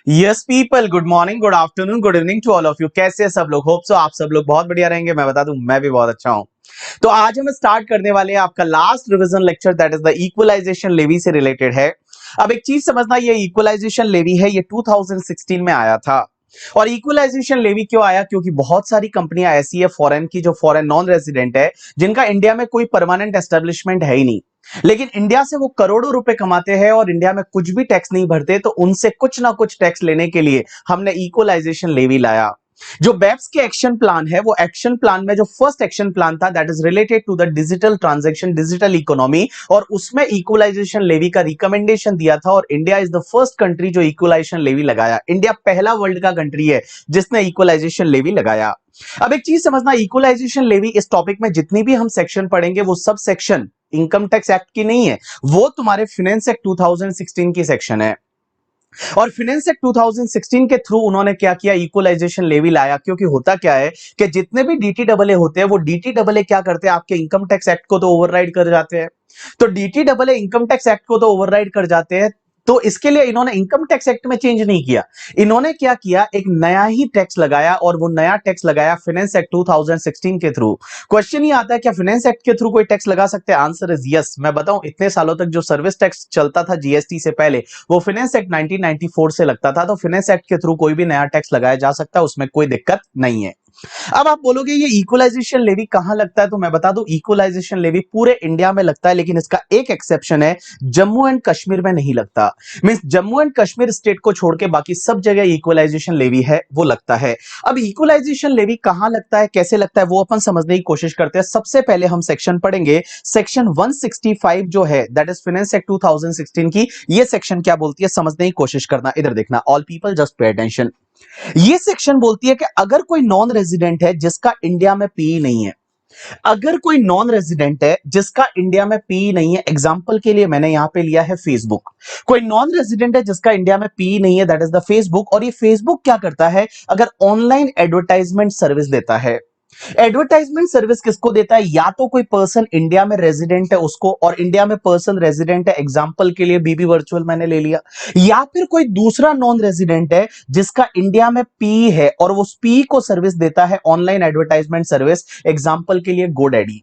Yes people, good morning, good afternoon, good evening to all of you. कैसे हैं सब लोग? होप सो आप सब लोग बहुत बढ़िया रहेंगे। मैं बता दूं, मैं भी बहुत अच्छा हूं। तो आज हम स्टार्ट करने वाले हैं आपका last revision lecture, that is the equalisation levy से रिलेटेड है। अब एक चीज समझना, ये इक्वलाइजेशन लेवी है, ये 2016 में आया था। और इक्वलाइजेशन लेवी क्यों आया? क्योंकि बहुत सारी कंपनियां ऐसी है फॉरेन की, जो फॉरेन नॉन रेजिडेंट है, जिनका इंडिया में कोई परमानेंट एस्टेब्लिशमेंट है ही नहीं, लेकिन इंडिया से वो करोड़ों रुपए कमाते हैं और इंडिया में कुछ भी टैक्स नहीं भरते। तो उनसे कुछ ना कुछ टैक्स लेने के लिए हमने इक्वलाइजेशन लेवी लाया। जो बेप्स के एक्शन प्लान है, वो एक्शन प्लान में जो फर्स्ट एक्शन प्लान था, that is related to the digital transaction, digital economy, और उसमें इक्वलाइजेशन लेवी का रिकमेंडेशन दिया था। और India is the first country जो इक्वलाइजेशन लेवी लगाया। इंडिया पहला वर्ल्ड का कंट्री है जिसने इक्वलाइजेशन लेवी लगाया। अब एक चीज समझना, इक्वलाइजेशन लेवी, इस टॉपिक में जितनी भी हम सेक्शन पढ़ेंगे, वो sub section income tax act की नहीं है, वो तुम्हारे फाइनेंस एक्ट 2016 की सेक्शन है। और फाइनेंस एक्ट 2016 के थ्रू उन्होंने क्या किया? इक्वलाइजेशन लेवी लाया। क्योंकि होता क्या है कि जितने भी डीटी डबल ए होते हैं, वो डीटी डबल ए क्या करते हैं? आपके इनकम टैक्स एक्ट को तो ओवरराइड कर जाते हैं। तो DT double A income tax act को तो ओवरराइड कर जाते हैं। तो इसके लिए इन्होंने इनकम टैक्स एक्ट में चेंज नहीं किया। इन्होंने क्या किया? एक नया ही टैक्स लगाया, और वो नया टैक्स लगाया फाइनेंस एक्ट 2016 के थ्रू। क्वेश्चन ही आता है, क्या फाइनेंस एक्ट के थ्रू कोई टैक्स लगा सकते हैं? Answer is yes. मैं बताऊं, इतने सालों तक जो सर्विस टैक्स चलता था जीएसटी से पहले, वो फाइनेंस एक्ट 1994 से लगता था। तो फाइनेंस एक्ट के थ्रू कोई भी नया टैक्स लगाया जा सकता है, उसमें कोई दिक्कत नहीं है। अब आप बोलोगे ये इक्वलाइजेशन लेवी कहां लगता है? तो मैं बता दूं, इक्वलाइजेशन लेवी पूरे इंडिया में लगता है, लेकिन इसका एक एक्सेप्शन है, जम्मू एंड कश्मीर में नहीं लगता। Means Jammu and Kashmir state को छोड़ के बाकी सब जगह इक्वलाइजेशन लेवी है वो लगता है। अब इक्वलाइजेशन लेवी कहां लगता है, कैसे लगता है, वो अपन समझने की कोशिश करते हैं। सबसे पहले हम सेक्शन पढ़ेंगे, सेक्शन 165 जो है, दैट इज फाइनेंस एक्ट 2016 की। ये सेक्शन क्या बोलती है, समझने की कोशिश करना। इधर देखना, all people just pay attention. ये सेक्शन बोलती है कि अगर कोई नॉन रेजिडेंट है जिसका इंडिया में पीई नहीं है, अगर कोई नॉन रेजिडेंट है जिसका इंडिया में पीई नहीं है, एग्जांपल के लिए मैंने यहां पे लिया है फेसबुक। कोई नॉन रेजिडेंट है जिसका इंडिया में पीई नहीं है, दैट इज द फेसबुक। और ये फेसबुक क्या करता है? अगर ऑनलाइन एडवर्टाइजमेंट सर्विस देता है। एडवर्टाइजमेंट सर्विस किसको देता है? या तो कोई पर्सन इंडिया में रेजिडेंट है उसको, और इंडिया में पर्सन रेजिडेंट है, एग्जांपल के लिए बीबी वर्चुअल मैंने ले लिया। या फिर कोई दूसरा नॉन रेजिडेंट है जिसका इंडिया में पी है, और वो पी को सर्विस देता है ऑनलाइन एडवर्टाइजमेंट सर्विस, एग्जांपल के लिए GoDaddy.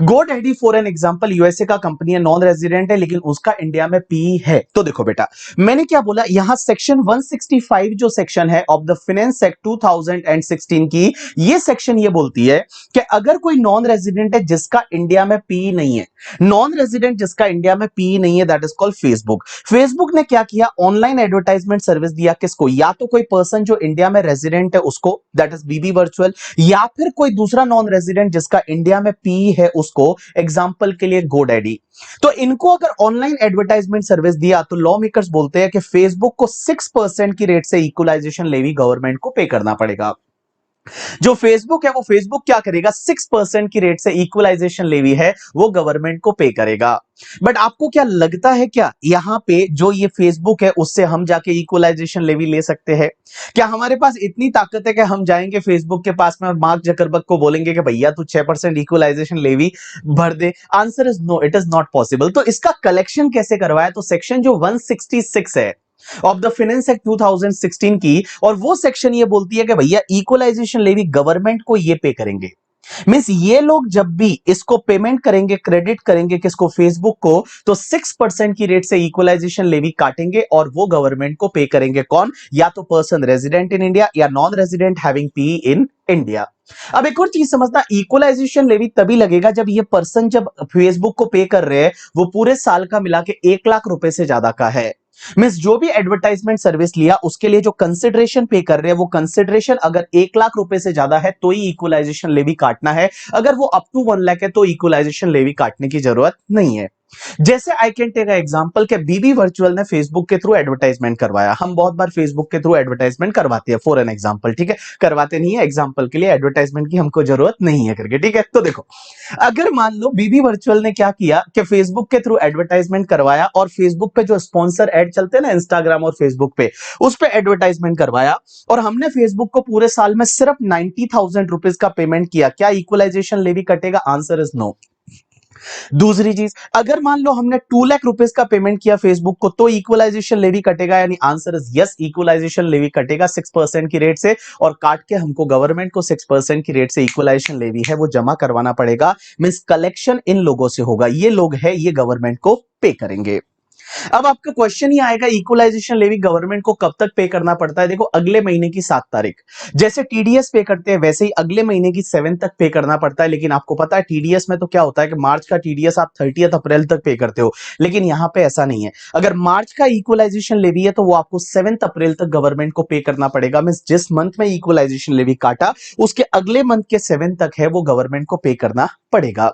GoDaddy for an example USA का कंपनी है, नॉन रेजिडेंट है, लेकिन उसका इंडिया में पी है। तो देखो बेटा, मैंने क्या बोला, यहां सेक्शन 165 जो सेक्शन है ऑफ द फाइनेंस एक्ट 2016 की, ये सेक्शन ये बोलती है कि अगर कोई नॉन रेजिडेंट है जिसका इंडिया में पी नहीं है, नॉन रेजिडेंट जिसका इंडिया में पी नहीं है, that is called Facebook. Facebook ने क्या किया? ऑनलाइन एडवर्टाइजमेंट सर्विस दिया। किसको? या तो कोई पर्सन जो इंडिया में रेजिडेंट है उसको, दैट इज बीबी वर्चुअल, या फिर कोई दूसरा नॉन रेजिडेंट जिसका इंडिया में पी है उसको, एग्जांपल के लिए गोडैडी। तो इनको अगर ऑनलाइन एडवर्टाइजमेंट सर्विस दिया, तो लॉ मेकर्स बोलते हैं कि फेसबुक को 6% की रेट से इक्वलाइजेशन लेवी गवर्नमेंट को पे करना पड़ेगा। जो फेसबुक है, वो फेसबुक क्या करेगा? 6% की रेट से इक्वलाइजेशन लेवी है वो गवर्नमेंट को पे करेगा। बट आपको क्या लगता है, क्या यहां पे जो ये फेसबुक है उससे हम जाके इक्वलाइजेशन लेवी ले सकते हैं? क्या हमारे पास इतनी ताकत है कि हम जाएंगे फेसबुक के पास में और मार्क जकरबर्ग को बोलेंगे कि भैया तू 6% इक्वलाइजेशन लेवी भर दे? Answer is no, it is not possible. तो इसका कलेक्शन कैसे करवाया? तो सेक्शन जो 166 है ऑफ द फाइनेंस एक्ट 2016 की, और वो सेक्शन ये बोलती है कि भैया इक्वलाइजेशन लेवी गवर्नमेंट को ये पे करेंगे। मींस ये लोग जब भी इसको पेमेंट करेंगे, क्रेडिट करेंगे किसको? फेसबुक को, तो 6% की रेट से इक्वलाइजेशन लेवी काटेंगे और वो गवर्नमेंट को पे करेंगे। कौन? या तो पर्सन रेजिडेंट इन इंडिया या non resident having P in India. अब एक और चीज समझना, इक्वलाइजेशन लेवी तभी लगेगा जब ये पर्सन, जब फेसबुक को पे कर रहे हैं, वो पूरे साल का मिला के 1 लाख रुपए से ज्यादा का है। मींस जो भी एडवर्टाइजमेंट सर्विस लिया उसके लिए जो कंसिडरेशन पे कर रहे हैं, वो कंसिडरेशन अगर 1 लाख रुपए से ज्यादा है तो ही इक्वलाइजेशन लेवी काटना है। अगर वो अप टू 1 लाख है तो इक्वलाइजेशन लेवी काटने की जरूरत नहीं है। जैसे आई कैन टेक एग्जांपल के बीबी वर्चुअल ने फेसबुक के थ्रू एडवर्टाइजमेंट करवाया। हम बहुत बार फेसबुक के थ्रू एडवर्टाइजमेंट करवाते हैं, फॉर एन एग्जांपल, ठीक है? करवाते नहीं है, एग्जांपल के लिए, एडवर्टाइजमेंट की हमको जरूरत नहीं है करके, ठीक है? तो देखो, अगर मान लो बीबी वर्चुअल ने क्या किया कि फेसबुक के थ्रू एडवर्टाइजमेंट करवाया, और फेसबुक पे जो स्पॉन्सर एड चलते हैं ना, इंस्टाग्राम और फेसबुक पे, उस पे एडवर्टाइजमेंट करवाया, और हमने फेसबुक को पूरे साल में सिर्फ 90,000 रुपीज का पेमेंट किया, क्या इक्वलाइजेशन लेवी कटेगा? Answer is no. दूसरी चीज, अगर मान लो हमने 2 लाख रुपीस का पेमेंट किया फेसबुक को, तो इक्वलाइजेशन लेवी कटेगा, यानी answer is yes, equalisation levy कटेगा 6% की रेट से, और काट के हमको गवर्नमेंट को 6% की रेट से इक्वलाइजेशन लेवी है वो जमा करवाना पड़ेगा। मींस कलेक्शन इन लोगों से होगा, ये लोग है ये गवर्नमेंट को पे करेंगे। अब आपका क्वेश्चन ही आएगा इक्वलाइजेशन लेवी गवर्नमेंट को कब तक पे करना पड़ता है। देखो, अगले महीने की 7 तारीख, जैसे टीडीएस पे करते हैं वैसे ही अगले महीने की 7 तक पे करना पड़ता है। लेकिन आपको पता है टीडीएस में तो क्या होता है कि मार्च का टीडीएस आप 30 अप्रैल तक पे करते हो, लेकिन यहां पे ऐसा नहीं है। अगर मार्च का इक्वलाइजेशन लेवी है तो वो आपको 7 अप्रैल तक गवर्नमेंट को पे करना पड़ेगा। मींस जिस मंथ में इक्वलाइजेशन लेवी काटा उसके अगले मंथ के 7 तक है वो गवर्नमेंट को पे करना पड़ेगा।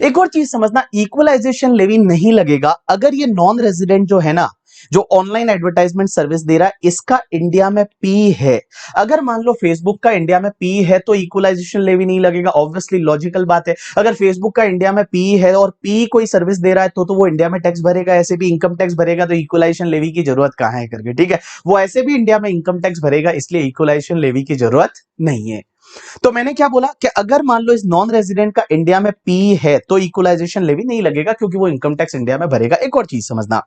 एक और चीज समझना, इक्वलाइजेशन लेवी नहीं लगेगा अगर ये नॉन रेजिडेंट जो है ना, जो ऑनलाइन एडवर्टाइजमेंट सर्विस दे रहा है, इसका इंडिया में पी है। अगर मान लो फेसबुक का इंडिया में पी है तो इक्वलाइजेशन लेवी नहीं लगेगा, ऑब्वियसली लॉजिकल बात है। अगर फेसबुक का इंडिया में पी है और पी कोई सर्विस दे रहा है तो वो इंडिया में टैक्स भरेगा, ऐसे भी इनकम टैक्स भरेगा, तो इक्वलाइजेशन लेवी की जरूरत कहां है करके, ठीक है। वो ऐसे भी इंडिया में इनकम टैक्स भरेगा, इसलिए इक्वलाइजेशन लेवी की जरूरत नहीं है। तो मैंने क्या बोला कि अगर मान लो इस नॉन रेजिडेंट का इंडिया में पी है तो इक्वलाइजेशन लेवी नहीं लगेगा, क्योंकि वो इनकम टैक्स इंडिया में भरेगा। एक और चीज समझना,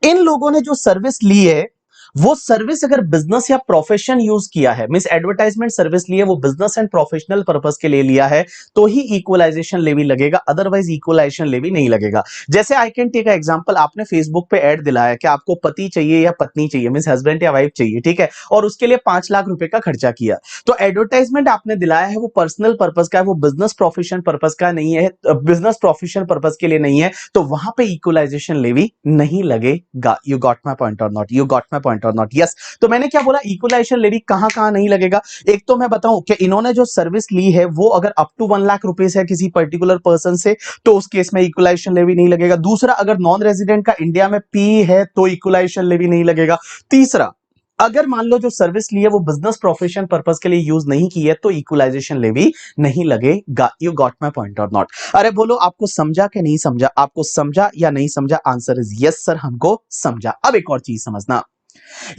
इन लोगों ने जो सर्विस ली है वो सर्विस अगर बिजनेस या प्रोफेशन यूज किया है, मींस एडवर्टाइजमेंट सर्विस ली है वो बिजनेस एंड प्रोफेशनल पर्पस के लिए लिया है, तो ही इक्वलाइजेशन लेवी लगेगा, अदरवाइज इक्वलाइजेशन लेवी नहीं लगेगा। जैसे आई कैन टेक एग्जांपल, आपने फेसबुक पे ऐड दिलाया कि आपको पति चाहिए या पत्नी चाहिए, मींस हस्बैंड या वाइफ चाहिए, ठीक है, और उसके लिए 5 लाख रुपए का खर्चा किया। तो एडवर्टाइजमेंट आपने दिलाया है वो पर्सनल पर्पस का है, वो बिजनेस प्रोफेशन पर्पस का नहीं है, बिजनेस प्रोफेशन पर्पस के लिए नहीं है, तो वहां पे इक्वलाइजेशन लेवी नहीं लगेगा। यू गॉट माय पॉइंट और not, you got my point और नॉट, यस। तो मैंने क्या बोला, इक्वलाइजेशन लेवी कहां कहां नहीं लगेगा। एक तो मैं बताऊं कि इन्होंने जो सर्विस ली है वो अगर अप टू 1 लाख रुपीस है किसी पर्टिकुलर पर्सन से, तो उस केस में इक्वलाइजेशन लेवी नहीं लगेगा। दूसरा, अगर नॉन रेजिडेंट का इंडिया में पी है तो इक्वलाइजेशन लेवी नहीं लगेगा। तीसरा, अगर मान लो जो सर्विस ली है वो बिजनेस प्रोफेशन पर्पस के लिए यूज नहीं की है तो इक्वलाइजेशन लेवी नहीं लगेगा। यू गॉट माय पॉइंट और नॉट। अरे बोलो, आपको समझा कि नहीं समझा, आपको समझा या नहीं समझा, आंसर इज यस सर, हमको समझा। अब एक और चीज समझना,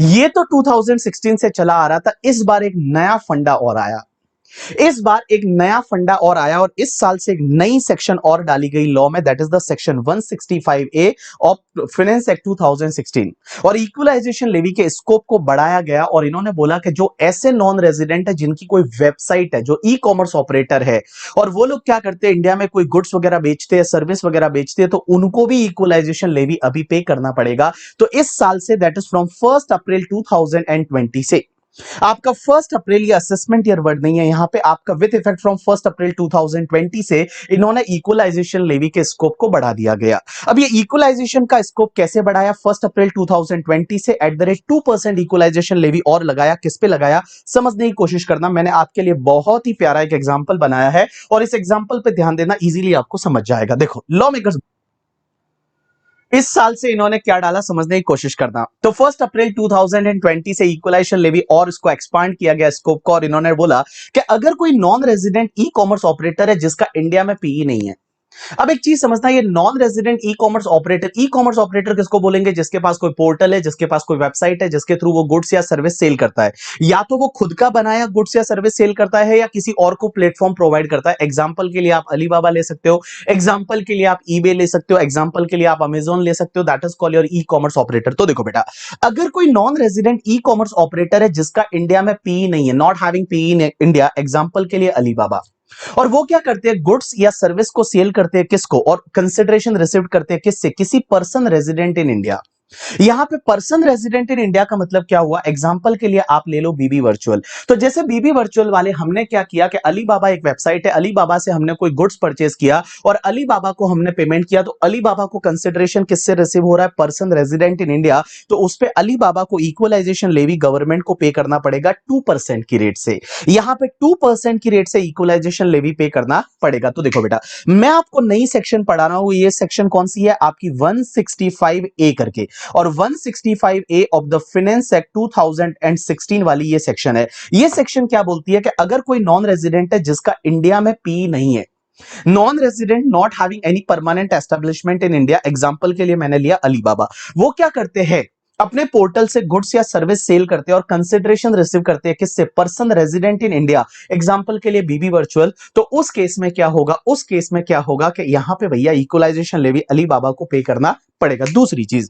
ये तो 2016 से चला आ रहा था, इस बार एक नया फंडा और आया। इस बार एक नया फंडा और आया और इस साल से एक नई सेक्शन और डाली गई लॉ में, that is the section 165A of finance act 2016। और इक्वलाइजेशन लेवी के स्कोप को बढ़ाया गया और इन्होंने बोला कि जो ऐसे नॉन रेजिडेंट है जिनकी कोई वेबसाइट है, जो ई कॉमर्स ऑपरेटर है, और वो लोग क्या करते हैं, इंडिया में कोई गुड्स वगैरह बेचते हैं, सर्विस वगैरह बेचते हैं, तो उनको भी इक्वलाइजेशन लेवी अभी पे करना पड़ेगा। तो इस साल से, दैट इज फ्रॉम 1 अप्रैल 2020 से, आपका 1 अप्रैल ये असेसमेंट ईयर वर्ड नहीं है, यहां पे आपका विद इफेक्ट फ्रॉम 1 अप्रैल 2020 से इन्होंने इक्वलाइजेशन लेवी के स्कोप को बढ़ा दिया गया। अब ये इक्वलाइजेशन का स्कोप कैसे बढ़ाया, 1 अप्रैल 2020 से at the rate 2% equalisation levy और लगाया। किस पे लगाया, समझने की कोशिश करना। मैंने आपके लिए बहुत ही प्यारा एक एग्जाम्पल बनाया है और इस एग्जाम्पल पे ध्यान देना, इजीली आपको समझ जाएगा। देखो, लॉ मेकर्स इस साल से इन्होंने क्या डाला, समझने की कोशिश करना। तो 1 अप्रैल 2020 से इक्वलाइजेशन लेवी और इसको एक्सपांड किया गया स्कोप को, और इन्होंने बोला कि अगर कोई non resident e commerce operator है जिसका इंडिया में पीई नहीं है। अब एक चीज समझना, ये non resident e commerce operator किसको बोलेंगे, जिसके पास कोई पोर्टल है, जिसके पास कोई वेबसाइट है, जिसके थ्रू वो गुड्स या सर्विस सेल करता है। या तो वो खुद का बनाया गुड्स या सर्विस सेल करता है या किसी और को प्लेटफॉर्म प्रोवाइड करता है। एग्जाम्पल के लिए आप अलीबाबा ले सकते हो, एग्जाम्पल के लिए आप ईबे ले सकते हो, एग्जाम्पल के लिए आप अमेजोन ले सकते हो, that is called your e commerce operator. तो देखो बेटा, अगर कोई non resident e commerce operator है जिसका इंडिया में पी नहीं है, not having P in India, example के लिए अलीबाबा, और वो क्या करते हैं, गुड्स या सर्विस को सेल करते हैं किसको, और कंसिडरेशन रिसीव करते हैं किससे, किसी पर्सन रेजिडेंट इन इंडिया। यहां पे पर्सन रेजिडेंट इन इंडिया का मतलब क्या हुआ, एग्जांपल के लिए आप ले लो बीबी वर्चुअल। तो जैसे बीबी वर्चुअल वाले, हमने क्या किया कि अलीबाबा एक वेबसाइट है, अलीबाबा से हमने कोई गुड्स परचेस किया और अलीबाबा को हमने पेमेंट किया, तो अलीबाबा को कंसिडरेशन किससे रिसीव हो रहा है, पर्सन रेजिडेंट इन इंडिया। तो उस पे अलीबाबा को इक्वलाइजेशन लेवी गवर्नमेंट को पे करना पड़ेगा 2% की रेट से। यहां पे 2% की रेट से इक्वलाइजेशन लेवी पे करना पड़ेगा। तो देखो बेटा, मैं आपको नई सेक्शन पढ़ा रहा हूं, ये सेक्शन कौन सी है आपकी, 165A करके, और 165A of the finance act 2016 वाली ये सेक्शन है। ये सेक्शन क्या बोलती है कि अगर कोई नॉन रेजिडेंट है जिसका इंडिया में पी नहीं है, non resident not having any permanent establishment in India, example के लिए मैंने लिया अलीबाबा, वो क्या करते हैं, अपने पोर्टल से गुड्स या सर्विस सेल करते हैं और कंसिडरेशन रिसीव करते हैं किससे, person resident in India, example के लिए बीबी वर्चुअल, तो उस केस में क्या होगा, उस केस में क्या होगा कि यहां पे भैया इक्वलाइजेशन लेवी अलीबाबा को पे करना पड़ेगा। दूसरी चीज,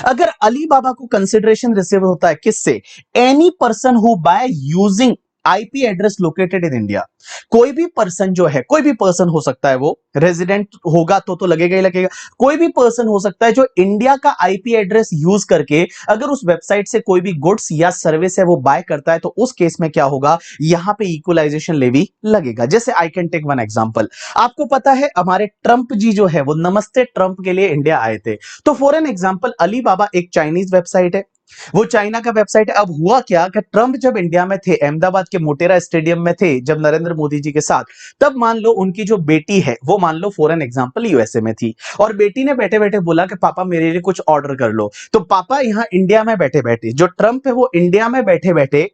अगर अलीबाबा को कंसिडरेशन रिसीव होता है किससे, any person who by using IP address located in India, कोई भी पर्सन जो है, कोई भी पर्सन हो सकता है, वो रेजिडेंट होगा तो लगेगा ही लगेगा, कोई भी पर्सन हो सकता है जो इंडिया का आईपी एड्रेस यूज करके अगर उस वेबसाइट से कोई भी गुड्स या सर्विस है वो बाय करता है, तो उस केस में क्या होगा, यहां पे इक्वलाइजेशन लेवी लगेगा। जैसे I can take one example, आपको पता है हमारे ट्रंप जी जो है वो नमस्ते ट्रंप के लिए इंडिया आए थे, तो फॉर एन एग्जांपल अलीबाबा एक चाइनीज वेबसाइट है, वो चाइना का वेबसाइट है। अब हुआ क्या कि ट्रंप जब इंडिया में थे, अहमदाबाद के मोटेरा स्टेडियम में थे जब नरेंद्र मोदी जी के साथ, तब मान लो उनकी जो बेटी है वो मान लो फॉर एन एग्जांपल यूएसए में थी, और बेटी ने बैठे बैठे बोला कि पापा मेरे लिए कुछ ऑर्डर कर लो, तो पापा यहां इंडिया में बैठे बैठे, जो ट्रंप है वो इंडिया में बैठे बैठे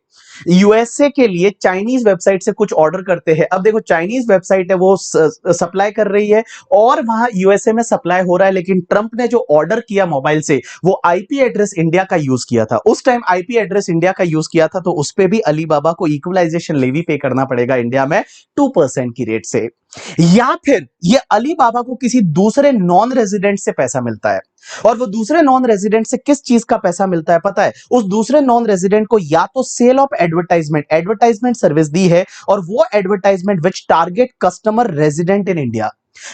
यूएसए के लिए चाइनीज वेबसाइट से कुछ ऑर्डर करते हैं। अब देखो चाइनीज वेबसाइट है वो सप्लाई कर रही है और वहां यूएसए में सप्लाई हो रहा है, लेकिन ट्रंप ने जो ऑर्डर किया मोबाइल से वो आईपी एड्रेस इंडिया का यूज किया था, उस टाइम आईपी एड्रेस इंडिया का यूज किया था, तो उस पे भी अलीबाबा को इक्वलाइजेशन लेवी पे करना पड़ेगा इंडिया में 2% की रेट से। या फिर ये अलीबाबा को किसी दूसरे नॉन रेजिडेंट से पैसा मिलता है, और वो दूसरे नॉन रेजिडेंट से किस चीज का पैसा मिलता है पता है, उस दूसरे नॉन रेजिडेंट को या तो सेल ऑफ एडवर्टाइजमेंट सर्विस दी है, और वो advertisement which target customer resident in India,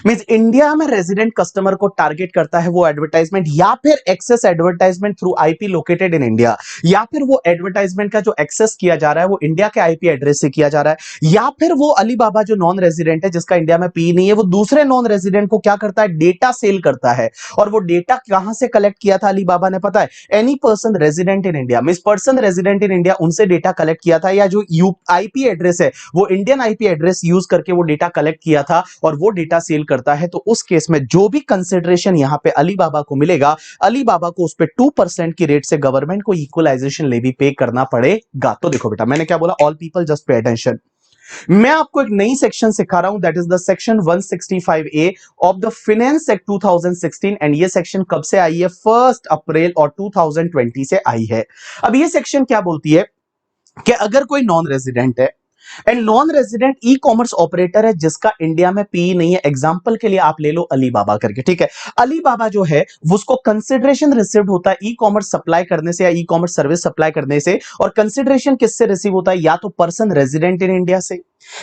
means India में रेजिडेंट कस्टमर को टारगेट करता है वो एडवर्टाइजमेंट, या फिर access advertisement through IP located in India, या फिर वो एडवर्टाइजमेंट का जो एक्सेस किया जा रहा है वो इंडिया के आईपी एड्रेस से किया जा रहा है, या फिर वो अलीबाबा जो नॉन रेजिडेंट है जिसका इंडिया में पी नहीं है, वो दूसरे नॉन रेजिडेंट को क्या करता है, डेटा सेल करता है। और वो डेटा कहां से कलेक्ट किया था अलीबाबा ने पता है, any person resident in India, means person resident in India, उनसे डेटा कलेक्ट किया था, या जो आईपी एड्रेस है वो इंडियन आईपी एड्रेस यूज करके वो डेटा कलेक्ट किया था और वो डेटा सेल करता है, तो उस केस में जो भी कंसिडरेशन यहां पे अलीबाबा को मिलेगा, अलीबाबा को उस पे 2% की रेट से गवर्नमेंट को इक्वलाइजेशन लेवी पे करना पड़ेगा। तो देखो बेटा मैंने क्या बोला, all people just pay attention, मैं आपको एक नई सेक्शन सिखा रहा हूं, that is the section 165A of the finance act 2016, and ये सेक्शन कब से आई है, 1 अप्रैल और 2020 से आई है। अब ये सेक्शन क्या बोलती है कि अगर कोई नॉन रेजिडेंट है and non resident e commerce operator है जिसका इंडिया में पी नहीं है, एग्जांपल के लिए आप ले लो अलीबाबा करके, ठीक है, अलीबाबा जो है उसको कंसिडरेशन रिसीव्ड होता है ई कॉमर्स सप्लाई करने से या ई कॉमर्स सर्विस सप्लाई करने से, और कंसिडरेशन किससे रिसीव होता है, या तो पर्सन रेजिडेंट इन इंडिया से,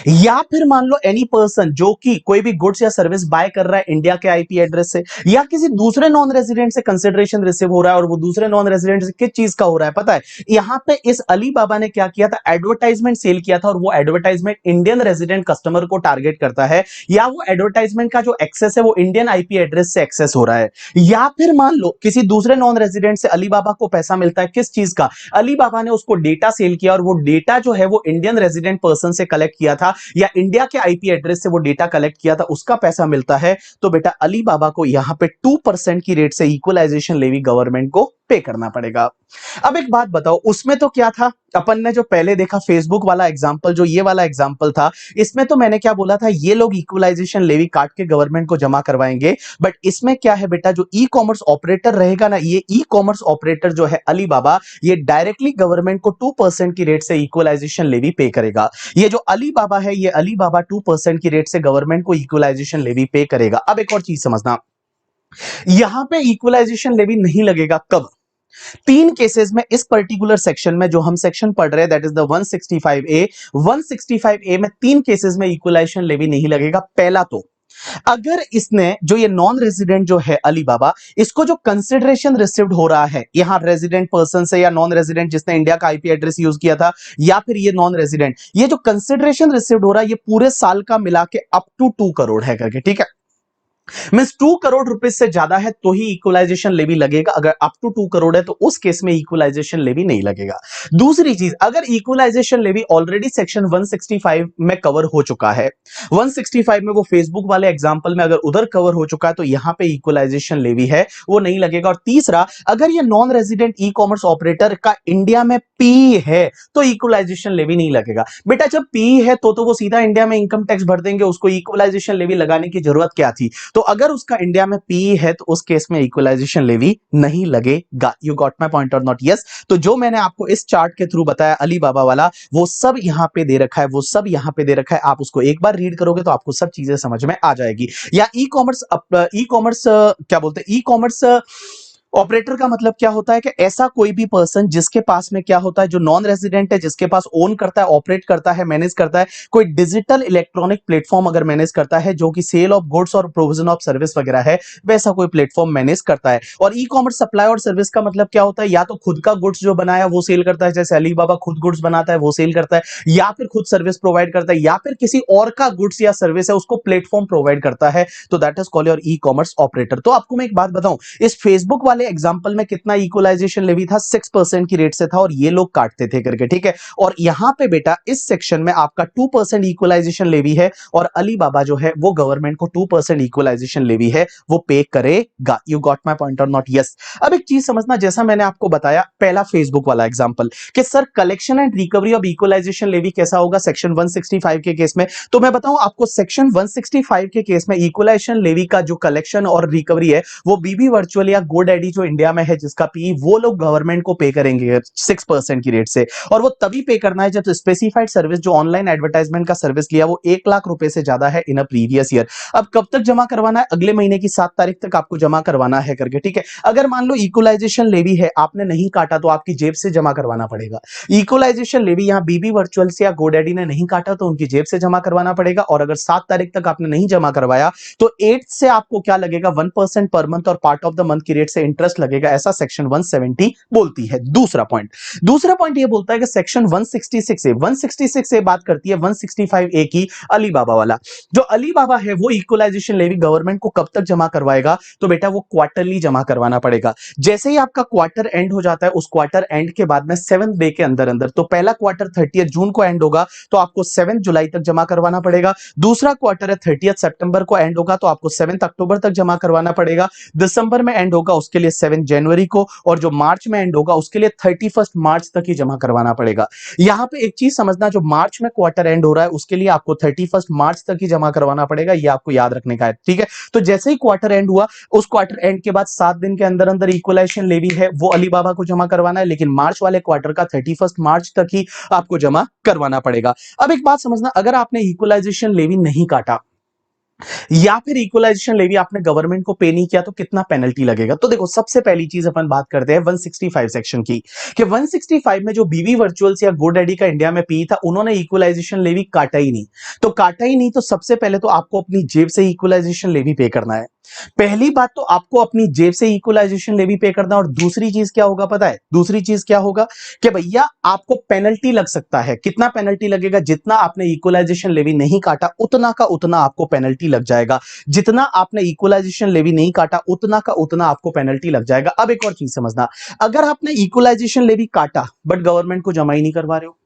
या फिर मान लो एनी पर्सन जो कि कोई भी गुड्स या सर्विस बाय कर रहा है इंडिया के आईपी एड्रेस से, या किसी दूसरे नॉन रेजिडेंट से कंसिडरेशन रिसीव हो रहा है, और वो दूसरे नॉन रेजिडेंट से किस चीज का हो रहा है पता है, यहां पे इस अलीबाबा ने क्या किया था, एडवर्टाइजमेंट सेल किया था, और वो एडवर्टाइजमेंट इंडियन रेजिडेंट कस्टमर को टारगेट करता है, या वो एडवर्टाइजमेंट का जो एक्सेस है वो इंडियन आईपी एड्रेस से एक्सेस हो रहा है, या फिर मान लो किसी दूसरे नॉन रेजिडेंट से अलीबाबा को पैसा मिलता है किस चीज का, अलीबाबा ने उसको डेटा सेल किया और वो डेटा जो है वो इंडियन रेजिडेंट पर्सन से कलेक्ट किया था या इंडिया के आईपी एड्रेस से वो डेटा कलेक्ट किया था, उसका पैसा मिलता है, तो बेटा अलीबाबा को यहां पे 2% की रेट से इक्वलाइजेशन लेवी गवर्नमेंट को पे करना पड़ेगा। अब एक बात बताओ, उसमें तो क्या था, अपन ने जो पहले देखा फेसबुक वाला एग्जांपल, जो ये वाला एग्जांपल था, इसमें तो मैंने क्या बोला था, ये लोग इक्वलाइजेशन लेवी काट के गवर्नमेंट को जमा करवाएंगे, बट इसमें क्या है बेटा, जो ई कॉमर्स ऑपरेटर रहेगा ना, ये ई कॉमर्स ऑपरेटर जो है अलीबाबा, ये डायरेक्टली गवर्नमेंट को 2% की रेट से इक्वलाइजेशन लेवी पे करेगा। ये जो अलीबाबा है, ये अलीबाबा 2% की रेट से गवर्नमेंट को इक्वलाइजेशन लेवी पे करेगा। अब एक और चीज समझना, यहां पे इक्वलाइजेशन लेवी नहीं लगेगा कब, 3 केसेस में इस पर्टिकुलर सेक्शन में जो हम सेक्शन पढ़ रहे हैं, that is the 165A, 165A में 3 केसेस में इक्वलाइजेशन लेवी नहीं लगेगा। पहला तो अगर इसने जो ये नॉन रेजिडेंट जो है अलीबाबा, इसको जो कंसिडरेशन रिसीव्ड हो रहा है यहां रेजिडेंट पर्सन से या नॉन रेजिडेंट जिसने इंडिया का आईपी एड्रेस यूज किया था, या फिर ये नॉन रेजिडेंट, ये जो कंसिडरेशन रिसीव्ड हो रहा है ये पूरे साल का मिला के अप टू 2 करोड़ है करके, ठीक है, मींस 2 करोड़ रुपीस से ज्यादा है तो ही इक्वलाइजेशन लेवी लगेगा, अगर अप टू 2 करोड़ है तो उस केस में इक्वलाइजेशन लेवी नहीं लगेगा। दूसरी चीज, अगर इक्वलाइजेशन लेवी ऑलरेडी सेक्शन 165 में कवर हो चुका है, 165 में वो फेसबुक वाले एग्जांपल में अगर उधर कवर हो चुका है तो यहां पे इक्वलाइजेशन लेवी है वो नहीं लगेगा। और तीसरा, अगर ये non resident e commerce operator का इंडिया में पी है तो इक्वलाइजेशन लेवी नहीं लगेगा। बेटा जब पी है तो वो सीधा इंडिया में इनकम टैक्स भर देंगे, उसको इक्वलाइजेशन लेवी लगाने की जरूरत क्या थी। तो अगर उसका इंडिया में पीई है तो उस केस में इक्वलाइजेशन लेवी नहीं लगेगा। यू गॉट माय पॉइंट और नॉट? यस। तो जो मैंने आपको इस चार्ट के थ्रू बताया अलीबाबा वाला, वो सब यहां पे दे रखा है, वो सब यहां पे दे रखा है। आप उसको एक बार रीड करोगे तो आपको सब चीजें समझ में आ जाएगी। या ई कॉमर्स क्या बोलते हैं, ई कॉमर्स ऑपरेटर का मतलब क्या होता है कि ऐसा कोई भी पर्सन जिसके पास में क्या होता है, जो नॉन रेजिडेंट है, जिसके पास ओन करता है, ऑपरेट करता है, मैनेज करता है, कोई डिजिटल इलेक्ट्रॉनिक प्लेटफॉर्म अगर मैनेज करता है जो कि सेल ऑफ गुड्स और प्रोविजन ऑफ सर्विस वगैरह है, वैसा कोई प्लेटफॉर्म मैनेज करता है। और ई कॉमर्स सप्लाई और सर्विस का मतलब क्या होता है, या तो खुद का गुड्स जो बनाया वो सेल करता है, जैसे अलीबाबा खुद गुड्स बनाता है वो सेल करता है, या फिर खुद सर्विस प्रोवाइड करता है, या फिर किसी और का गुड्स या सर्विस है उसको प्लेटफॉर्म प्रोवाइड करता है, तो that is called your e commerce operator. तो आपको मैं एक बात बताऊं, इस फेसबुक वाले एग्जांपल में कितना इक्वलाइजेशन लेवी था, 6% की रेट से था, और ये लोग काटते थे करके, ठीक है। और यहां पे बेटा इस सेक्शन में आपका 2% इक्वलाइजेशन लेवी है, और अलीबाबा जो है वो गवर्नमेंट को 2% इक्वलाइजेशन लेवी है वो पे करेगा। यू गॉट माय पॉइंट और नॉट? यस। अब एक चीज समझना, जैसा मैंने आपको बताया पहला फेसबुक वाला एग्जांपल कि sir collection and recovery of equalisation levy कैसा होगा सेक्शन 165 के केस में, तो मैं बताऊं आपको सेक्शन 165 के केस में इक्वलाइजेशन लेवी का जो कलेक्शन और रिकवरी है वो बीबी वर्चुअल या गोडैडी जो इंडिया में है जिसका पी, वो लोग गवर्नमेंट को पे करेंगे 6% की रेट से। और वो तभी पे करना है जब स्पेसिफाइड सर्विस, जो ऑनलाइन एडवर्टाइजमेंट का सर्विस लिया, वो 1 लाख रुपए से ज्यादा है इन अ प्रीवियस ईयर। अब कब तक जमा करवाना है, अगले महीने की 7 तारीख तक आपको जमा करवाना है करके, ठीक है। अगर मान लो इक्वलाइजेशन लेवी है, आपने नहीं काटा तो आपकी जेब से जमा करवाना पड़ेगा। इक्वलाइजेशन लेवी यहां बीबी वर्चुअल से या गोडैडी ने नहीं काटा तो उनकी जेब से जमा करवाना पड़ेगा। और अगर 7 तारीख तक आपने नहीं जमा करवाया तो 8 से आपको क्या लगेगा, 1% पर मंथ और पार्ट ऑफ द मंथ की रेट से इंटरेस्ट लगेगा, ऐसा सेक्शन 170 बोलती है। दूसरा पॉइंट ये बोलता है कि सेक्शन 166 से बात करती है 165 ए की, अलीबाबा वाला। जो अलीबाबा है वो इक्वलाइजेशन लेवी गवर्नमेंट को कब तक जमा करवाएगा, तो बेटा वो क्वार्टरली जमा करवाना पड़ेगा। जैसे ही आपका क्वार्टर एंड हो जाता है, उस क्वार्टर एंड के बाद में 7 डे के अंदर अंदर, तो पहला क्वार्टर 30 जून को एंड होगा तो आपको 7 जुलाई तक जमा करवाना पड़ेगा। दूसरा क्वार्टर है 30 सितंबर को एंड होगा तो आपको 7 अक्टूबर तक जमा करवाना पड़ेगा। दिसंबर में एंड होगा उसके लिए 7 जनवरी को, और जो मार्च में एंड होगा उसके लिए 31 मार्च तक ही जमा करवाना पड़ेगा। यहां पे एक चीज समझना, जो मार्च में क्वार्टर एंड हो रहा है उसके लिए आपको 31 मार्च तक ही जमा करवाना पड़ेगा, ये आपको याद रखने का है, ठीक है। तो जैसे ही क्वार्टर एंड हुआ, उस क्वार्टर एंड के बाद 7 दिन के अंदर अंदर इक्वलाइजेशन लेवी है वो अलीबाबा को जमा करवाना है, लेकिन मार्च वाले क्वार्टर का 31 मार्च तक ही आपको जमा करवाना पड़ेगा। अब एक बात समझना, अगर आपने इक्वलाइजेशन लेवी नहीं काटा या फिर इक्वलाइजेशन लेवी आपने गवर्नमेंट को पे नहीं किया तो कितना पेनल्टी लगेगा। तो देखो सबसे पहली चीज अपन बात करते हैं 165 सेक्शन की, कि 165 में जो बीबी वर्चुअल्स या गोडैडी का इंडिया में पी था, उन्होंने इक्वलाइजेशन लेवी काटा ही नहीं। तो काटा ही नहीं तो सबसे पहले तो आपको अपनी जेब से इक्वलाइजेशन लेवी पे करना है। पहली बात तो आपको अपनी जेब से इक्वलाइजेशन लेवी पे करना, और दूसरी चीज क्या होगा पता है, दूसरी चीज क्या होगा कि भैया आपको पेनल्टी लग सकता है। कितना पेनल्टी लगेगा, जितना आपने इक्वलाइजेशन लेवी नहीं काटा उतना का उतना आपको पेनल्टी लग जाएगा, जितना आपने इक्वलाइजेशन लेवी नहीं काटा उतना का उतना आपको पेनल्टी लग जाएगा। अब एक और चीज समझना, अगर आपने इक्वलाइजेशन लेवी काटा बट गवर्नमेंट को जमा ही नहीं करवा रहे हो,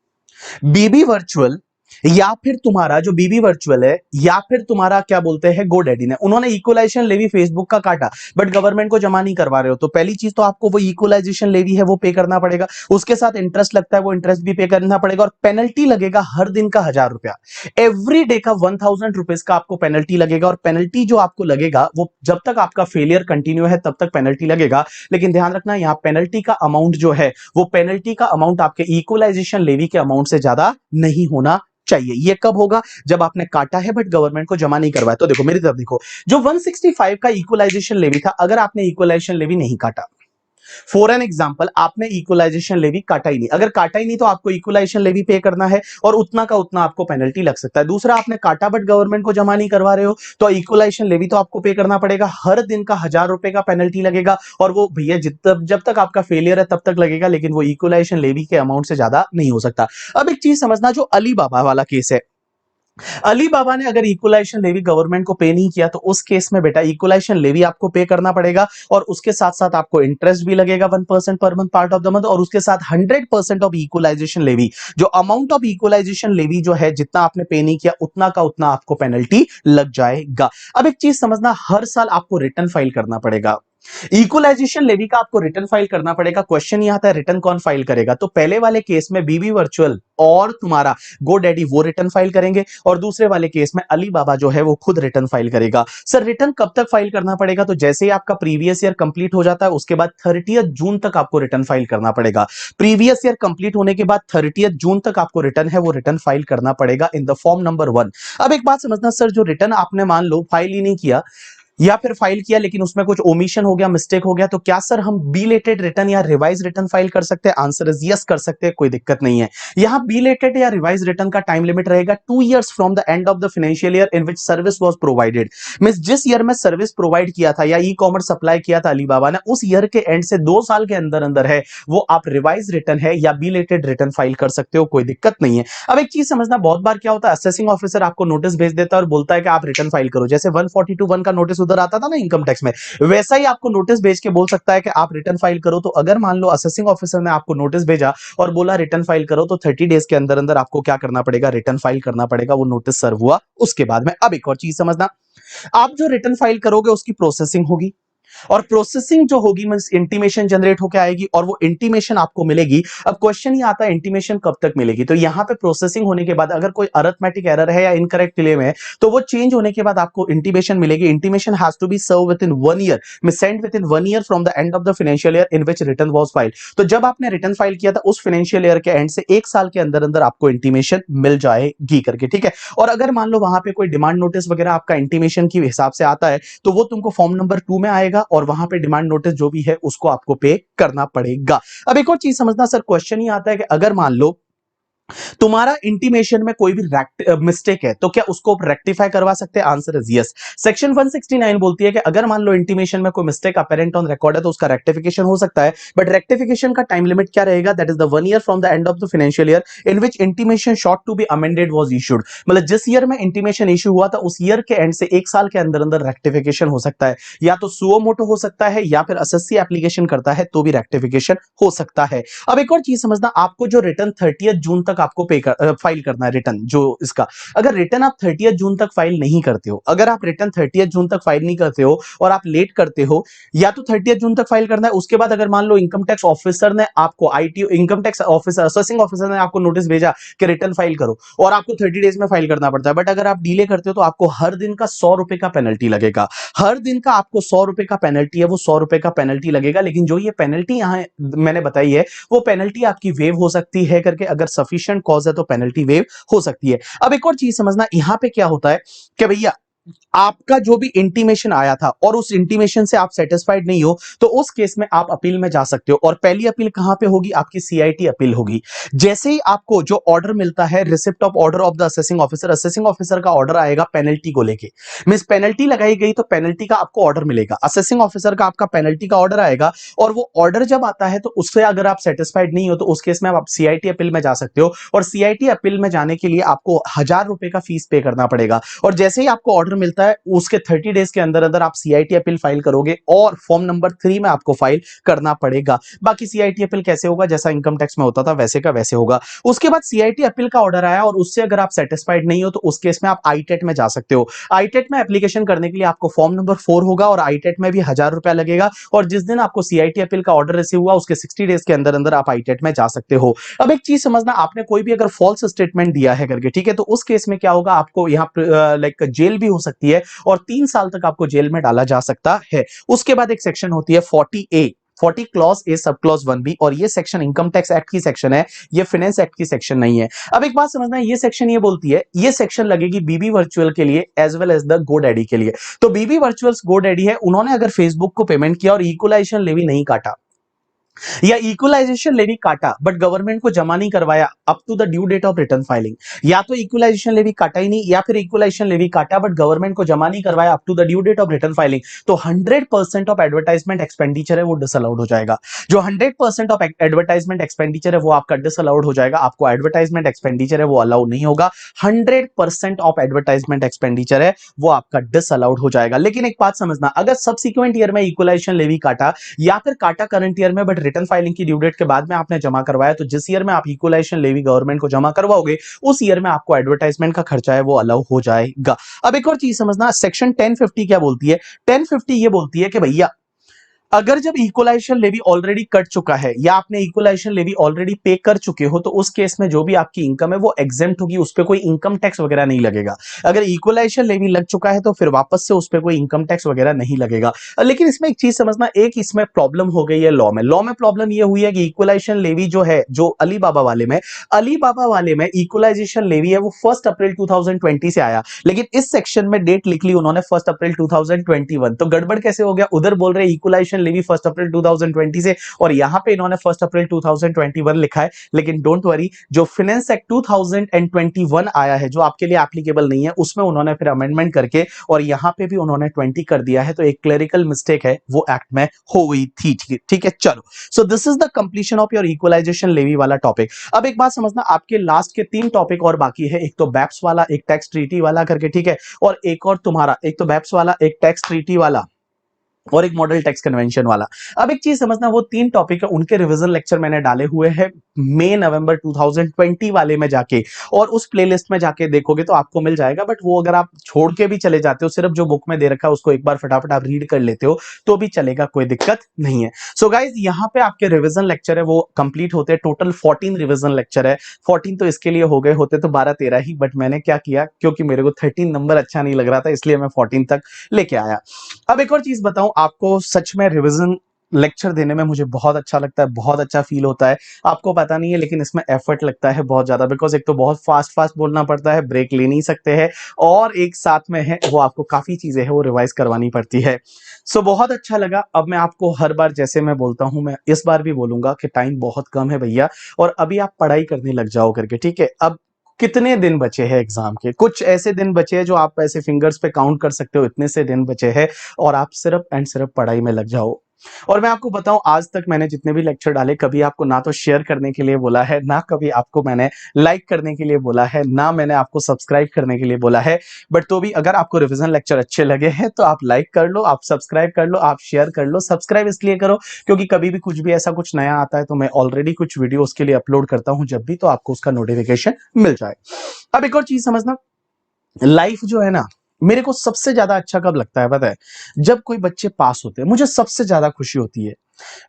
बीबी वर्चुअल या फिर तुम्हारा जो बीबी वर्चुअल है या फिर तुम्हारा क्या बोलते हैं गोडैडी ने, उन्होंने इक्वलाइजेशन लेवी फेसबुक का काटा बट गवर्नमेंट को जमा नहीं करवा रहे हो, तो पहली चीज तो आपको वो इक्वलाइजेशन लेवी है वो पे करना पड़ेगा, उसके साथ इंटरेस्ट लगता है वो इंटरेस्ट भी पे करना पड़ेगा, और पेनल्टी लगेगा हर दिन का 1000 रुपया, एवरी डे का 1000 रुपीज का आपको पेनल्टी लगेगा। और पेनल्टी जो आपको लगेगा वो जब तक आपका फेलियर कंटिन्यू है तब तक पेनल्टी लगेगा। लेकिन ध्यान रखना यहाँ पेनल्टी का अमाउंट जो है वो पेनल्टी का अमाउंट आपके इक्वलाइजेशन लेवी के अमाउंट से ज्यादा नहीं होना चाहिए। ये कब होगा, जब आपने काटा है बट गवर्नमेंट को जमा नहीं करवाया। तो देखो मेरी तरफ देखो, जो 165 का इक्वलाइजेशन लेवी था, अगर आपने इक्वलाइजेशन लेवी नहीं काटा, फॉर एन एग्जांपल आपने इक्वलाइजेशन लेवी काटा ही नहीं, अगर काटा ही नहीं तो आपको इक्वलाइजेशन लेवी पे करना है और उतना का उतना आपको पेनल्टी लग सकता है। दूसरा, आपने काटा बट गवर्नमेंट को जमा नहीं करवा रहे हो तो इक्वलाइजेशन लेवी तो आपको पे करना पड़ेगा, हर दिन का 1000 रुपए का पेनल्टी लगेगा, और वो भैया जब तक आपका फेलियर है तब तक लगेगा, लेकिन वो इक्वलाइजेशन लेवी के अमाउंट से ज्यादा नहीं हो सकता। अब एक चीज समझना, जो अलीबाबा वाला केस है, अलीबाबा ने अगर इक्वलाइजेशन लेवी गवर्नमेंट को पे नहीं किया तो उस केस में बेटा इक्वलाइजेशन लेवी आपको पे करना पड़ेगा, और उसके साथ साथ आपको इंटरेस्ट भी लगेगा 1% per month part of the month, और उसके साथ 100% ऑफ इक्वलाइजेशन लेवी, जो अमाउंट ऑफ इक्वलाइजेशन लेवी जो है जितना आपने पे नहीं किया उतना का उतना आपको पेनल्टी लग जाएगा। अब एक चीज समझना, हर साल आपको रिटर्न फाइल करना पड़ेगा। इक्वलाइजेशन लेवी का आपको रिटर्न फाइल करना पड़ेगा। क्वेश्चन ये आता है रिटर्न कौन फाइल करेगा, तो पहले वाले केस में बीबी वर्चुअल और तुम्हारा गोडैडी वो रिटर्न फाइल करेंगे, और दूसरे वाले केस में अली बाबा जो है वो खुद रिटर्न फाइल करेगा। सर रिटर्न कब तक फाइल करना पड़ेगा, तो जैसे ही आपका प्रीवियस ईयर कंप्लीट हो जाता है उसके बाद 30 जून तक आपको रिटर्न फाइल करना पड़ेगा। प्रीवियस ईयर कंप्लीट होने के बाद 30 जून तक आपको रिटर्न है वो रिटर्न फाइल करना पड़ेगा इन द फॉर्म नंबर 1। अब एक बात समझना सर, जो रिटर्न आपने मान लो फाइल ही नहीं किया या फिर फाइल किया लेकिन उसमें कुछ ओमिशन हो गया, मिस्टेक हो गया, तो क्या सर हम बिलेटेड रिटर्न या रिवाइज रिटर्न फाइल कर सकते हैं? आंसर इज यस, कर सकते हैं, कोई दिक्कत नहीं है। यहां बिलेटेड या रिवाइज रिटर्न का टाइम लिमिट रहेगा 2 years from the end of the financial year in which service was provided. Means जिस ईयर में सर्विस प्रोवाइड किया था या ई कॉमर्स सप्लाई किया था अलीबाबा ने, उस ईयर के एंड से 2 साल के अंदर अंदर है वो आप रिवाइज रिटर्न है या बिलेटेड रिटर्न फाइल कर सकते हो, कोई दिक्कत नहीं है। अब एक चीज समझना, बहुत बार क्या होता है, असेसिंग ऑफिसर आपको नोटिस भेज देता है और बोलता है कि आप रिटर्न फाइल करो, जैसे 142(1) का नोटिस उधर आता था ना इनकम टैक्स में, वैसा ही आपको नोटिस भेज के बोल सकता है कि आप रिटर्न फाइल करो। तो अगर मान लो असेसिंग ऑफिसर ने आपको नोटिस भेजा और बोला रिटर्न फाइल करो, तो 30 डेज के अंदर अंदर आपको क्या करना पड़ेगा, रिटर्न फाइल करना पड़ेगा। वो नोटिस सर्व हुआ उसके बाद में। अब एक और चीज समझना, आप जो रिटर्न फाइल करोगे उसकी प्रोसेसिंग होगी, और प्रोसेसिंग जो होगी मींस इंटीमेशन जनरेट होकर आएगी और वो इंटीमेशन आपको मिलेगी। अब क्वेश्चन ये आता है इंटीमेशन कब तक मिलेगी, तो यहां पे प्रोसेसिंग होने के बाद अगर कोई अरिथमेटिक एरर है या इनकरेक्ट क्लेम है तो वो चेंज होने के बाद आपको इंटीमेशन मिलेगी। Intimation has to be serve within 1 year, means send within 1 year from the end of the financial year in which return was filed. तो जब आपने रिटर्न फाइल किया था उस फाइनेंशियल ईयर के एंड से 1 साल के अंदर अंदर आपको इंटीमेशन मिल जाएगी करके, ठीक है। और अगर मान लो वहां पे कोई डिमांड नोटिस वगैरह आपका इंटीमेशन के हिसाब से आता है तो वो तुमको फॉर्म नंबर 2 में आएगा और वहां पे डिमांड नोटिस जो भी है उसको आपको पे करना पड़ेगा। अब एक और चीज समझना सर, क्वेश्चन ही आता है कि अगर मान लो तुम्हारा इंटीमेशन में कोई भी मिस्टेक है तो क्या उसको रेक्टिफाई करवा सकते हैं? Answer is yes. सेक्शन 169 बोलती है कि अगर मान लो इंटीमेशन में कोई मिस्टेक अपेरेंट ऑन रिकॉर्ड है तो उसका रेक्टिफिकेशन हो सकता है, बट रेक्टिफिकेशन का टाइम लिमिट क्या रहेगा, that is the 1 year from the end of the financial year in which intimation sought to be amended was issued. मतलब जिस ईयर में इंटीमेशन इशू हुआ था उस ईयर के एंड से 1 साल के अंदर अंदर रेक्टिफिकेशन हो सकता है, या तो सुओ मोटो हो सकता है या फिर एसएससी एप्लीकेशन करता है तो भी रेक्टिफिकेशन हो सकता है। अब एक और चीज समझना, आपको जो रिटर्न 30 जून तक आपको फाइल करना है रिटर्न जो इसका, अगर रिटर्न आप 30 जून तक फाइल नहीं करते हो, अगर आप रिटर्न 30 जून तक फाइल नहीं करते हो और आप लेट करते हो, या तो 30 जून तक फाइल करना है, उसके बाद अगर मान लो इनकम टैक्स ऑफिसर ने आपको ITO income tax officer assessing officer ने आपको नोटिस भेजा कि रिटर्न फाइल करो और आपको 30 डेज में फाइल करना पड़ता है, बट अगर आप डिले करते हो तो आपको हर दिन का 100 रुपए का पेनल्टी लगेगा। हर दिन का आपको 100 रुपए का पेनल्टी है, वो 100 रुपए का पेनल्टी लगेगा। लेकिन जो ये पेनल्टी यहां मैंने बताई है वो पेनल्टी आपकी वेव हो सकती है करके, अगर सफिशिएंट कॉज है तो पेनल्टी वेव हो सकती है। अब एक और चीज समझना, यहां पे क्या होता है कि भैया आपका जो भी इंटीमेशन आया था और उस इंटीमेशन से आप सेटिस्फाइड नहीं हो तो उस केस में आप अपील में जा सकते हो, और पहली अपील कहां पे होगी, आपकी सीआईटी अपील होगी। जैसे ही आपको जो ऑर्डर मिलता है, receipt of order of the assessing officer का ऑर्डर आएगा पेनल्टी को लेके, मींस पेनल्टी लगाई गई तो पेनल्टी का आपको ऑर्डर मिलेगा, असेसिंग ऑफिसर का आपका पेनल्टी का ऑर्डर आएगा, और वो ऑर्डर जब आता है तो उससे अगर आप सेटिस्फाइड नहीं हो तो उस केस में आप सीआईटी अपील में जा सकते हो, और सीआईटी अपील में जाने के लिए आपको 1000 रुपए का फीस पे करना पड़ेगा। और जैसे ही आपको ऑर्डर मिलता है उसके 30 डेज के अंदर अंदर आप सीआईटी अपील फाइल करोगे और फॉर्म नंबर 3 में आपको फाइल करना पड़ेगा। बाकी सीआईटी अपील कैसे होगा, जैसा इनकम टैक्स में होता था वैसे का वैसे होगा। उसके बाद सीआईटी अपील का ऑर्डर आया और उससे अगर आप सेटिस्फाइड नहीं हो तो उस केस में आप आईटेट में जा सकते हो। आईटेट में एप्लीकेशन करने के लिए आपको फॉर्म नंबर 4 होगा और आईटेट में भी 1000 रुपया लगेगा, और जिस दिन आपको सीआईटी अपील का ऑर्डर रिसीव हुआ उसके 60 डेज के अंदर अंदर आप आईटेट में जा सकते हो। अब एक चीज समझना, आपने कोई भी अगर फॉल्स स्टेटमेंट दिया है करके, ठीक है, तो उस केस में क्या होगा, आपको यहाँ लाइक जेल भी हो सकती है और 3 साल तक आपको जेल में डाला जा सकता है। उसके बाद एक सेक्शन होती है 40A, 40 clause A sub clause 1B, और ये सेक्शन इनकम टैक्स एक्ट की सेक्शन है, ये फाइनेंस एक्ट की सेक्शन नहीं है। अब एक बात समझना, ये सेक्शन ये बोलती है, ये सेक्शन लगेगी बीबी वर्चुअल के लिए as well as the GoDaddy के लिए। तो बीबी वर्चुअल्स गोडैडी है, उन्होंने अगर फेसबुक को पेमेंट किया और इक्वलाइजेशन लेवी नहीं काटा या इक्वलाइजेशन लेवी काटा बट गवर्नमेंट को जमा नहीं करवाया up to the due date of return filing, या तो इक्वलाइजेशन लेवी काटा ही नहीं या फिर इक्वलाइजेशन लेवी काटा बट गवर्नमेंट को जमा नहीं करवाया up to the due date of return filing, तो 100% ऑफ एडवर्टाइजमेंट एक्सपेंडिचर है वो डिसअलाउड हो जाएगा। जो 100% ऑफ एडवर्टाइजमेंट एक्सपेंडिचर है वो आपका डिसअलाउड हो जाएगा, आपको एडवर्टाइजमेंट एक्सपेंडिचर है वो अलाउ नहीं होगा। 100% ऑफ एडवर्टाइजमेंट एक्सपेंडिचर है वो आपका डिसअलाउड हो जाएगा। लेकिन एक बात समझना, अगर सबसिक्वेंट ईयर में इक्वलाइजेशन लेवी काटा या फिर काटा करंट ईयर में बट रिटर्न फाइलिंग की ड्यू डेट के बाद में आपने जमा करवाया, तो जिस ईयर में आप इक्वलाइजेशन लेवी गवर्नमेंट को जमा करवाओगे उस ईयर में आपको एडवर्टाइजमेंट का खर्चा है वो अलाउ हो जाएगा। अब एक और चीज समझना, सेक्शन 1050 क्या बोलती है, 1050 ये बोलती है कि भैया अगर जब इक्वलाइजेशन लेवी ऑलरेडी कट चुका है या आपने इक्वलाइजेशन लेवी ऑलरेडी पे कर चुके हो तो उस केस में जो भी आपकी इनकम है वो एग्जेम्प्ट होगी, उस पर कोई इनकम टैक्स वगैरह नहीं लगेगा। अगर इक्वलाइजेशन लेवी लग चुका है तो फिर वापस से उस पर कोई इनकम टैक्स वगैरह नहीं लगेगा। लेकिन इसमें एक चीज समझना, एक इसमें प्रॉब्लम हो गई है लॉ में प्रॉब्लम ये हुई है कि इक्वलाइजेशन लेवी जो है, जो अलीबाबा वाले में इक्वलाइजेशन लेवी है वो 1 अप्रैल 2020 से आया, लेकिन इस सेक्शन में डेट लिख ली उन्होंने 1 अप्रैल 2021। तो गड़बड़ कैसे हो गया, उधर बोल रहे इक्वलाइजेशन लेवी 1 अप्रैल 2020 से और यहां पे इन्होंने 1 अप्रैल 2021 लिखा है। लेकिन डोंट वरी, जो फाइनेंस एक्ट 2021 आया है जो आपके लिए एप्लीकेबल नहीं है, उसमें उन्होंने फिर अमेंडमेंट करके और यहां पे भी उन्होंने 20 कर दिया है। तो एक क्लरिकल मिस्टेक है वो एक्ट में हो गई थी। ठीक है, चलो। So this is the completion of your equalisation levy वाला टॉपिक। अब एक बात समझना, आपके लास्ट के 3 टॉपिक और बाकी है, एक तो बैप्स वाला, एक टैक्स ट्रीटी वाला करके, ठीक है, और एक और तुम्हारा, एक तो बैप्स वाला, एक टैक्स ट्रीटी वाला और एक मॉडल टैक्स कन्वेंशन वाला। अब एक चीज समझना, वो 3 टॉपिक है, उनके रिवीजन लेक्चर मैंने डाले हुए हैं मई नवंबर 2020 वाले में जाके, और उस प्लेलिस्ट में जाके देखोगे तो आपको मिल जाएगा। बट वो अगर आप छोड़ के भी चले जाते हो, सिर्फ जो बुक में दे रखा है उसको एक बार फटाफट आप रीड कर लेते हो तो भी चलेगा, कोई दिक्कत नहीं है। सो गाइज, यहाँ पे आपके रिवीजन लेक्चर है वो कंप्लीट होते हैं। टोटल 14 रिवीजन लेक्चर है। 14 तो इसके लिए हो गए, होते तो 12-13 ही, बट मैंने क्या किया, क्योंकि मेरे को 13 नंबर अच्छा नहीं लग रहा था, इसलिए मैं 14 तक लेके आया। अब एक और चीज बताऊं आपको, सच में रिवीजन लेक्चर देने में मुझे बहुत अच्छा लगता है, बहुत अच्छा फील होता है। आपको पता नहीं है, लेकिन इसमें एफर्ट लगता है बहुत ज्यादा, बिकॉज एक तो बहुत फास्ट फास्ट बोलना पड़ता है, ब्रेक ले नहीं सकते हैं, और एक साथ में है वो आपको काफी चीजें है वो रिवाइज करवानी पड़ती है। सो बहुत अच्छा लगा। अब मैं आपको हर बार जैसे मैं बोलता हूं, मैं इस बार भी बोलूंगा कि टाइम बहुत कम है भैया, और अभी आप पढ़ाई करने लग जाओ करके, ठीक है। अब कितने दिन बचे हैं एग्जाम के, कुछ ऐसे दिन बचे हैं जो आप ऐसे फिंगर्स पे काउंट कर सकते हो, इतने से दिन बचे हैं, और आप सिर्फ एंड सिर्फ पढ़ाई में लग जाओ। और मैं आपको बताऊं, आज तक मैंने जितने भी लेक्चर डाले, कभी आपको ना तो शेयर करने के लिए बोला है, ना कभी आपको मैंने लाइक करने के लिए बोला है, ना मैंने आपको सब्सक्राइब करने के लिए बोला है। बट तो भी अगर आपको रिवीजन लेक्चर अच्छे लगे हैं तो आप लाइक कर लो, आप सब्सक्राइब कर लो, आप शेयर कर लो। सब्सक्राइब इसलिए करो क्योंकि कभी भी कुछ भी ऐसा कुछ नया आता है तो मैं ऑलरेडी कुछ वीडियो उसके लिए अपलोड करता हूं जब भी, तो आपको उसका नोटिफिकेशन मिल जाए। अब एक और चीज समझना, लाइफ जो है ना, मेरे को सबसे ज्यादा अच्छा कब लगता है पता है, जब कोई बच्चे पास होते हैं, मुझे सबसे ज्यादा खुशी होती है।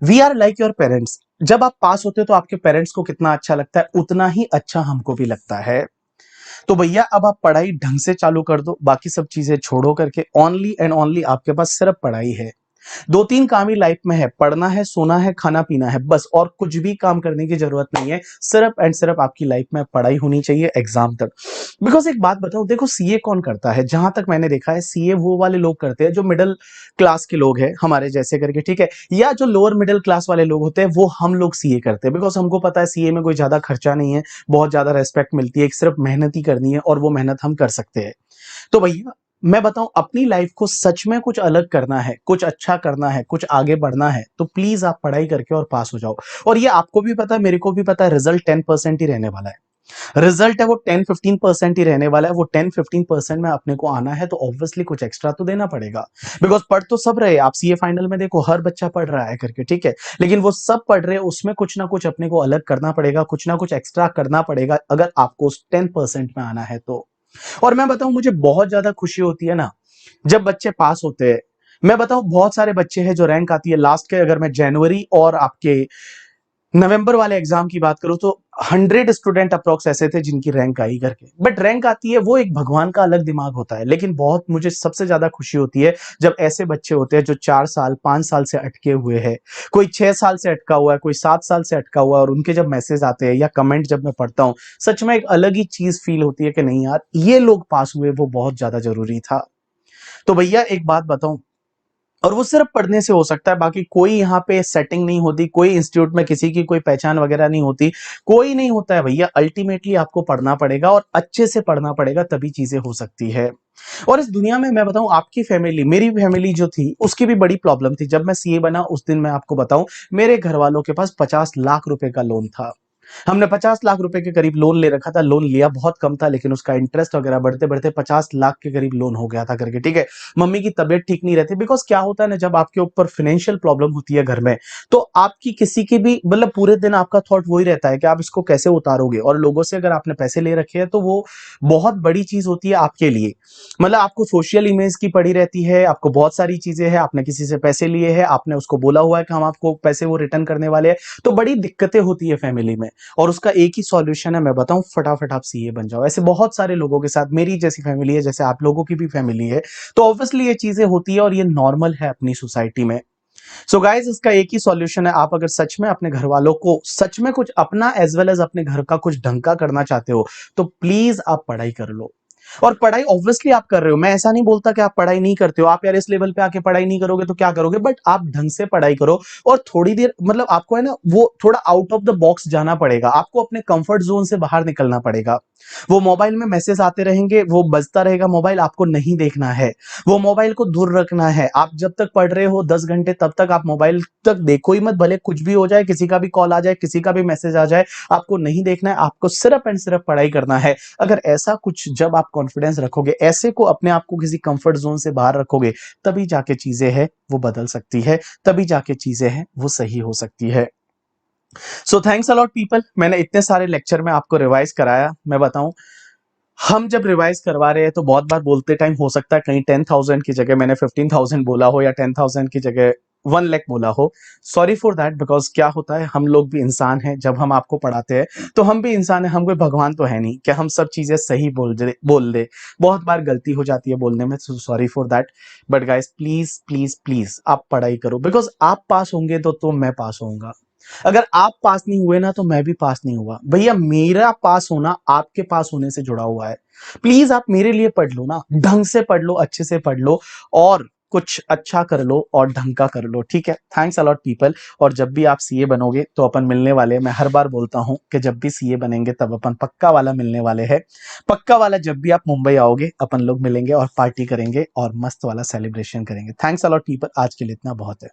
We are like your parents. जब आप पास होते हो तो आपके पेरेंट्स को कितना अच्छा लगता है, उतना ही अच्छा हमको भी लगता है। तो भैया अब आप पढ़ाई ढंग से चालू कर दो, बाकी सब चीजें छोड़ो करके, ओनली एंड ओनली आपके पास सिर्फ पढ़ाई है। 2-3 काम ही लाइफ में है, पढ़ना है, सोना है, खाना पीना है, बस, और कुछ भी काम करने की जरूरत नहीं है। सिर्फ एंड सिर्फ आपकी लाइफ में पढ़ाई होनी चाहिए एग्जाम तक। बिकॉज एक बात बताओ, देखो सीए कौन करता है, जहां तक मैंने देखा है सीए वो वाले लोग करते हैं जो मिडिल क्लास के लोग हैं हमारे जैसे करके, ठीक है, या जो लोअर मिडिल क्लास वाले लोग होते हैं वो हम लोग सीए करते हैं। बिकॉज हमको पता है सीए में कोई ज्यादा खर्चा नहीं है, बहुत ज्यादा रेस्पेक्ट मिलती है, सिर्फ मेहनत ही करनी है और वो मेहनत हम कर सकते हैं। तो भैया मैं बताऊं, अपनी लाइफ को सच में कुछ अलग करना है, कुछ अच्छा करना है, कुछ आगे बढ़ना है, तो प्लीज आप पढ़ाई करके और पास हो जाओ। और ये आपको भी पता है, मेरे को भी पता है, रिजल्ट 10% ही रहने वाला है। रिजल्ट है वो 10-15% ही रहने वाला है। वो 10-15% में अपने को आना है तो ऑब्वियसली कुछ एक्स्ट्रा तो देना पड़ेगा। बिकॉज पढ़ तो सब रहे, आप सीए फाइनल में देखो हर बच्चा पढ़ रहा है करके, ठीक है, लेकिन वो सब पढ़ रहे हैं, उसमें कुछ ना कुछ अपने को अलग करना पड़ेगा, कुछ ना कुछ एक्स्ट्रा करना पड़ेगा अगर आपको उस 10% में आना है तो। और मैं बताऊं, मुझे बहुत ज्यादा खुशी होती है ना जब बच्चे पास होते हैं। मैं बताऊं, बहुत सारे बच्चे हैं जो रैंक आती है लास्ट के, अगर मैं जनवरी और आपके नवंबर वाले एग्जाम की बात करूं तो 100 स्टूडेंट अप्रोक्स ऐसे थे जिनकी रैंक आई करके। बट रैंक आती है वो एक भगवान का अलग दिमाग होता है, लेकिन बहुत मुझे सबसे ज्यादा खुशी होती है जब ऐसे बच्चे होते हैं जो 4 साल 5 साल से अटके हुए हैं, कोई 6 साल से अटका हुआ है, कोई 7 साल से अटका हुआ है, और उनके जब मैसेज आते हैं या कमेंट जब मैं पढ़ता हूं, सच में एक अलग ही चीज फील होती है कि नहीं यार, ये लोग पास हुए वो बहुत ज्यादा जरूरी था। तो भैया एक बात बताऊं, और वो सिर्फ पढ़ने से हो सकता है, बाकी कोई यहाँ पे सेटिंग नहीं होती, कोई इंस्टीट्यूट में किसी की कोई पहचान वगैरह नहीं होती, कोई नहीं होता है भैया। अल्टीमेटली आपको पढ़ना पड़ेगा और अच्छे से पढ़ना पड़ेगा, तभी चीजें हो सकती है। और इस दुनिया में मैं बताऊं, आपकी फैमिली, मेरी फैमिली जो थी उसकी भी बड़ी प्रॉब्लम थी। जब मैं सीए बना उस दिन मैं आपको बताऊं, मेरे घर वालों के पास 50 लाख रुपए का लोन था। हमने 50 लाख रुपए के करीब लोन ले रखा था, लोन लिया बहुत कम था लेकिन उसका इंटरेस्ट वगैरह बढ़ते बढ़ते 50 लाख के करीब लोन हो गया था करके, ठीक है। मम्मी की तबीयत ठीक नहीं रहती, बिकॉज क्या होता है ना, जब आपके ऊपर फाइनेंशियल प्रॉब्लम होती है घर में, तो आपकी किसी की भी मतलब पूरे दिन आपका थॉट वही रहता है कि आप इसको कैसे उतारोगे। और लोगों से अगर आपने पैसे ले रखे हैं तो वो बहुत बड़ी चीज होती है आपके लिए। मतलब आपको सोशल इमेज की पड़ी रहती है, आपको बहुत सारी चीजें हैं, आपने किसी से पैसे लिए हैं, आपने उसको बोला हुआ है कि हम आपको पैसे वो रिटर्न करने वाले हैं, तो बड़ी दिक्कतें होती है फैमिली में। और उसका एक ही सॉल्यूशन है, मैं बताऊं, फटाफट आप सीए बन जाओ। ऐसे बहुत सारे लोगों के साथ, मेरी जैसी फैमिली है, जैसे आप लोगों की भी फैमिली है, तो ऑब्वियसली ये चीजें होती है और ये नॉर्मल है अपनी सोसाइटी में। सो गाइस, इसका एक ही सॉल्यूशन है, आप अगर सच में अपने घर वालों को सच में कुछ अपना एज वेल एज अपने घर का कुछ ढंग का करना चाहते हो, तो प्लीज आप पढ़ाई कर लो। और पढ़ाई ऑब्वियसली आप कर रहे हो, मैं ऐसा नहीं बोलता कि आप पढ़ाई नहीं करते हो, आप यार इस लेवल पे आके पढ़ाई नहीं करोगे तो क्या करोगे, बट आप ढंग से पढ़ाई करो। और थोड़ी देर मतलब आपको है ना, वो थोड़ा आउट ऑफ द बॉक्स जाना पड़ेगा, आपको अपने कंफर्ट जोन से बाहर निकलना पड़ेगा। वो मोबाइल में मैसेज आते रहेंगे, वो बजता रहेगा मोबाइल, आपको नहीं देखना है, वो मोबाइल को दूर रखना है। आप जब तक पढ़ रहे हो 10 घंटे, तब तक आप मोबाइल तक देखो ही मत, भले कुछ भी हो जाए, किसी का भी कॉल आ जाए, किसी का भी मैसेज आ जाए, आपको नहीं देखना है, आपको सिर्फ एंड सिर्फ पढ़ाई करना है। अगर ऐसा कुछ जब आप कॉन्फिडेंस रखोगे, ऐसे को अपने आप को किसी कंफर्ट जोन से बाहर रखोगे, तभी जाके चीजें हैं वो बदल सकती है, तभी जाके चीजें हैं वो सही हो सकती है। सो थैंक्स अलॉट पीपल, मैंने इतने सारे लेक्चर में आपको रिवाइज कराया। मैं बताऊं, हम जब रिवाइज करवा रहे हैं तो बहुत बार बोलते टाइम हो सकता है कहीं 10,000 की जगह मैंने 15,000 बोला हो, या 10,000 की जगह 1 लाख बोला हो। सॉरी फॉर दैट, बिकॉज क्या होता है, हम लोग भी इंसान हैं, जब हम आपको पढ़ाते हैं तो हम भी इंसान हैं, हम कोई भगवान तो है नहीं कि हम सब चीजें सही बोल दे। बहुत बार गलती हो जाती है बोलने में, so sorry for that. But guys, please please please आप पढ़ाई करो, बिकॉज आप पास होंगे तो मैं पास होऊंगा। अगर आप पास नहीं हुए ना, तो मैं भी पास नहीं हुआ भैया। मेरा पास होना आपके पास होने से जुड़ा हुआ है। प्लीज आप मेरे लिए पढ़ लो ना, ढंग से पढ़ लो, अच्छे से पढ़ लो, और कुछ अच्छा कर लो और ढंग का कर लो, ठीक है। Thanks a lot people. और जब भी आप सीए बनोगे तो अपन मिलने वाले हैं। मैं हर बार बोलता हूं कि जब भी सीए बनेंगे तब अपन पक्का वाला मिलने वाले हैं। पक्का वाला, जब भी आप मुंबई आओगे अपन लोग मिलेंगे और पार्टी करेंगे और मस्त वाला सेलिब्रेशन करेंगे। थैंक्स अलॉट पीपल, आज के लिए इतना बहुत है।